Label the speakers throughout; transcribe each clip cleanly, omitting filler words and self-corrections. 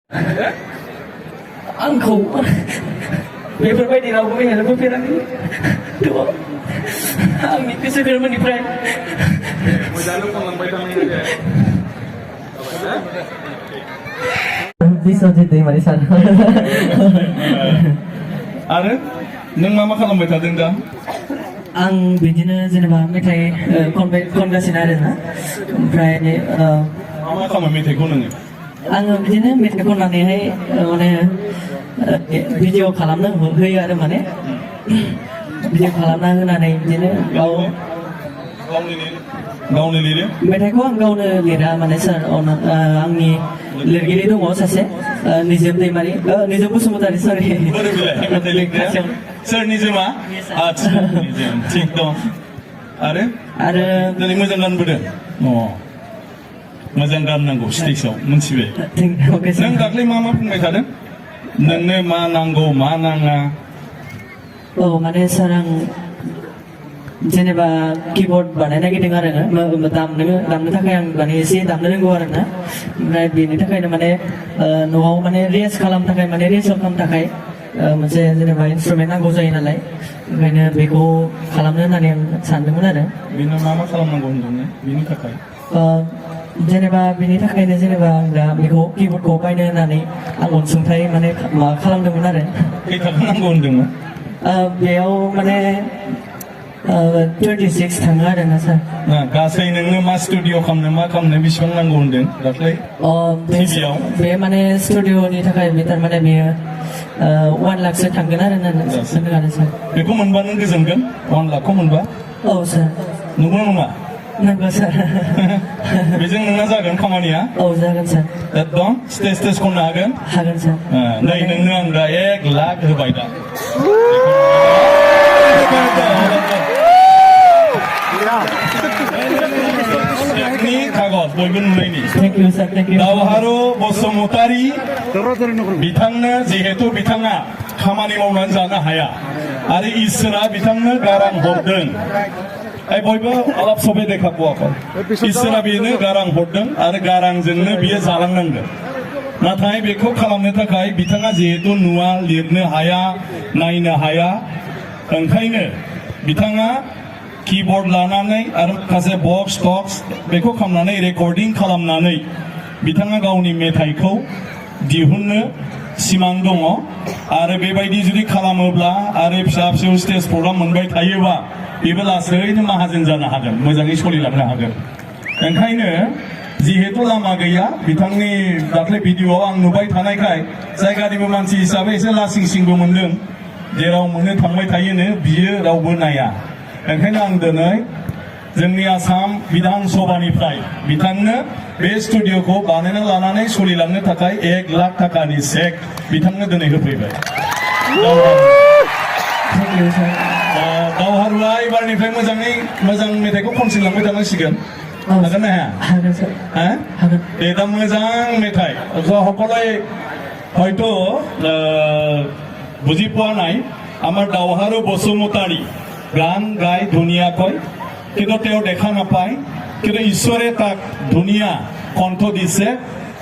Speaker 1: आंखौ बेफोरबायदि रावबो नुफेराखै आंनि गोसो गोरबोनिफ्राय
Speaker 2: बिश्वजित दैमारि सार
Speaker 3: आरो नों मा खालामबाय थादों दा?
Speaker 2: आं बिदिनो जेनेबा मेथाइ खनगासिनो आरोना ओमफ्राय
Speaker 3: मा खालामो मेथाइखौ नोङो?
Speaker 2: आङो बिदिनो मेथाइ खननानैहाय माने भिडिअ खालामनो होयो आरो माने भिडिअ खालामना होनानै बिदिनो
Speaker 3: गावनो लिरो
Speaker 2: मेथाइखौ आं गावनो लिरा माने सार आंनि लिरगिरि दङ सासे निजोम दैमारि निजोम बसुमतारी सरि
Speaker 3: सोर निजोमा? आच्छा निजोम थिग दं। आरो दिनै मोजां गानबोदों? मोजां गाननांगौ स्टेजआव मिथिबाय। नों दाख्लै मा बुंबाय थादों? नोंनो मा नांगौ मा नाङा?
Speaker 2: औ माने सार आं जेनेबा कीबोर्ड बानायनो नागिरदों आरो दामनो थाखाय आं माने एसे दामनो रोंगौ आरो ना ओमफ्राय बेनि थाखायनो माने न'आव माने रियाज खालामनो थाखाय माने रिहार्सेल खालामनो थाखाय मोनसे जेनेबा इन्सट्रुमेन्ट नांगौ जायो नालाय ओंखायनो बेखौ खालामनो होननानै आं सानदोंमोन आरो
Speaker 3: बेनो मा खालामनांगौ होनदोंनो बेनि थाखाय
Speaker 2: जेनेबा बेनि थाखायनो जेनेबा आं दा बेखौ कीबोर्डखौ बायनो होननानै आं अनसुंथाइ माने खालामदोंमोन आरो
Speaker 3: खै थाखा नांगौ होनदोंमोन?
Speaker 2: बेयाव माने 26 थाङो आरो ना सार
Speaker 3: गासै नोंनो मा स्टुडिअ खालामनो बेसेबां नांगौ होनदों दाख्लै?
Speaker 2: बे माने स्टुडिअनि थाखाय बे थारमाने बेयो 1 लाखसो थांगोन आरो ना सानदों आरो सार
Speaker 3: बेखौ मोनबा नों गोजोनगोन 1 लाखखौ मोनबा?
Speaker 2: औ सार
Speaker 3: नंगौना नङा?
Speaker 2: नंगौ सार
Speaker 3: बेजों नोंना जागोन खामानिया?
Speaker 2: औ जागोन सार
Speaker 3: एकदम स्टेज खननो हागोन?
Speaker 2: हागोन सार
Speaker 3: नै नोंनो आं दा 1 लाख होबाय दा कागज बयबो नुनायनि दावहारु बसुमतारी बिथांनो जिहेतु बिथाङा खामानि मावनानै जानो हाया आरो इसोरा बिथांनो गारां हरदों बयबो आलाप सबे देखा बुवाखै इसोरा बेनो गारां हरदों आरो गारांजोंनो बियो जालांनांगोन नाथाय बेखौ खालामनो थाखाय बिथाङा जिहेतु नुवा लिरनो हाया नायनो हाया ओंखायनो बिथाङा कीबोर्ड लानानै आरो माखासे बक्स बेखौ खालामनानै रेकर्डिं खालामनानै बिथाङा गावनि मेथाइखौ दिहुननो सिमां दङ आरो बेबायदि जुदि खालामोब्ला आरो फिसा फिसौ स्टेज प्रग्राम मोनबाय थायोबा बेबो लासैनो माहाजोन जानो हागोन मोजाङै सोलिलांनो हागोन ओंखायनो जिहेतु लामा गैया बिथांनि दाख्लै भिडिअआव आं नुबाय थानायखाय जायगानिबो मानसि हिसाबै एसे लासिं सिंबो मोनदों जेराव मोननो थांबाय थायोनो बियो रावबो नाया ओंखायनो आं दिनै जोंनि आसाम बिधान सभानिफ्राय बिथांनो बे स्टुडिअखौ बानायना लानानै सोलिलांनो थाखाय 1 लाख थाखानि चेक बिथांनो दिनै होफैबाय दावहारुआ एबारनिफ्राय मोजां मेथाइखौ खनसिलांबाय थानांसिगोन हागोन ना हाया दे दा मोजां मेथाइ সকলে হয়তো বুজি পোৱা নাই আমাৰ দাওহাৰু বসুমতাৰী গান গাই ধুনীয়াকৈ কিন্তু তেওঁ দেখা নাপায় কিন্তু ঈশ্বৰে তাক ধুনীয়া কণ্ঠ দিছে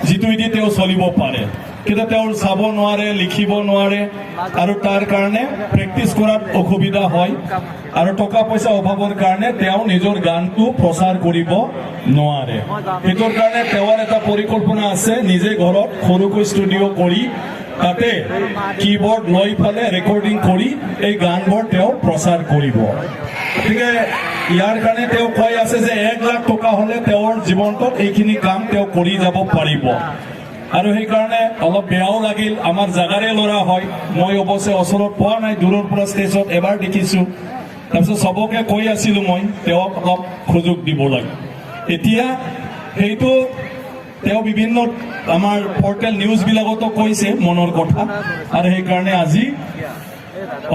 Speaker 3: যিটোৱেদি তেওঁ চলিব পাৰে কিন্তু তেওঁ চাব নোৱাৰে লিখিব নোৱাৰে আৰু তাৰ কাৰণে প্ৰেক্টিছ কৰাত অসুবিধা হয় আৰু টকা পইচা অভাৱৰ কাৰণে তেওঁ নিজৰ গানটো প্ৰচাৰ কৰিব নোৱাৰে সেইটোৰ কাৰণে তেওঁৰ এটা পৰিকল্পনা আছে নিজে ঘৰত সৰুকৈ ষ্টুডিঅ' কৰি তাতে कीबोर्ड লৈ ফালে ৰেকৰ্ডিং কৰি এই গানবোৰ তেওঁ প্ৰচাৰ কৰিব গতিকে ইয়াৰ কাৰণে তেওঁ কৈ আছে যে 1 লাখ টকা হলে তেওঁৰ জীৱনটোত এইখিনি কাম তেওঁ কৰি যাব পাৰিব আৰু সেইকাৰণে অলপ বেয়াও লাগিল আমাৰ জাগাৰে লৰা হয় মই অৱশ্যে ওচৰত পোৱা নাই দূৰৰ পৰা ষ্টেজত এবাৰ দেখিছো তাৰপিছত সবকে কৈ আছিলো মই তেওঁক অলপ সুযোগ দিব লাগে এতিয়া সেইটো তেওঁ বিভিন্ন আমাৰ পোৰ্টেল নিউজ বিলাকতো কৈছে মনৰ কথা আৰু সেইকাৰণে আজি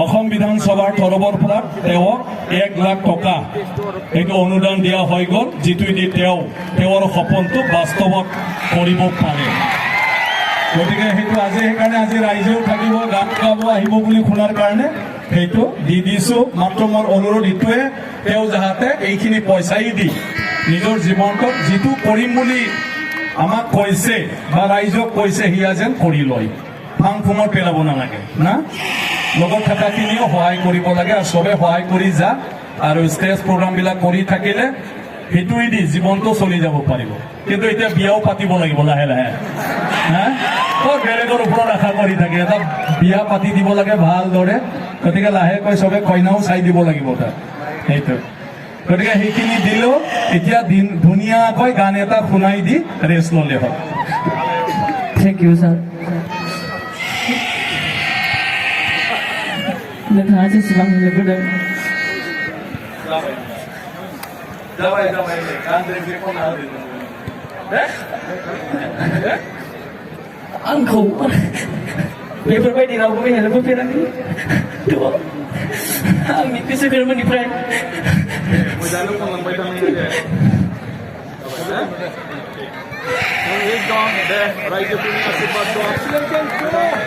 Speaker 3: অসম বিধানসভাৰ তৰফৰ পৰা তেওঁক 1 লাখ টকা এইটো অনুদান দিয়া হৈ গ'ল যিটোৱেদি তেওঁৰ সপোনটো বাস্তৱত কৰিব পাৰে গতিকে সেইটো সেইকাৰণে আজি ৰাইজেও থাকিব গান গাব আহিব বুলি শুনাৰ কাৰণে সেইটো দি দিছো মাত্ৰ মোৰ অনুৰোধ ইটোৱে তেওঁ যাতে এইখিনি পইচাই দি নিজৰ জীৱনটোত যিটো কৰিম বুলি আমাক কৈছে বা ৰাইজক কৈছে হিয়া যেন কৰি লয় ফাং ফুঙত পেলাব নালাগে না লগত থকাখিনিও সহায় কৰিব লাগে আৰু চবে সহায় কৰি যা আৰু ষ্টেজ প্ৰগ্ৰামবিলাক কৰি থাকিলে সেইটোৱেদি জীৱনটো চলি যাব পাৰিব কিন্তু এতিয়া বিয়াও পাতিব লাগিব লাহে লাহে হা বেলেগৰ ওপৰত আশা কৰি থাকে এটা বিয়া পাতি দিব লাগে ভালদৰে গতিকে লাহেকৈ চবে কইনাও চাই দিব লাগিব তাত সেইটো গতিকে সেইখিনি দিলেও এতিয়া ধুনীয়াকৈ গান এটা শুনাই দি ৰেষ্ট ল'লে হয়
Speaker 2: थैंक यू सर नोंथाङा जेसेबां लुबैदों
Speaker 1: आंखौ बेफोरबायदि रावबो हेल्पहोफेराखै थ' आंनि गोसो गोरबोनिफ्राय
Speaker 4: एकदम दे रायजोफोरनि आशीर्बाद दं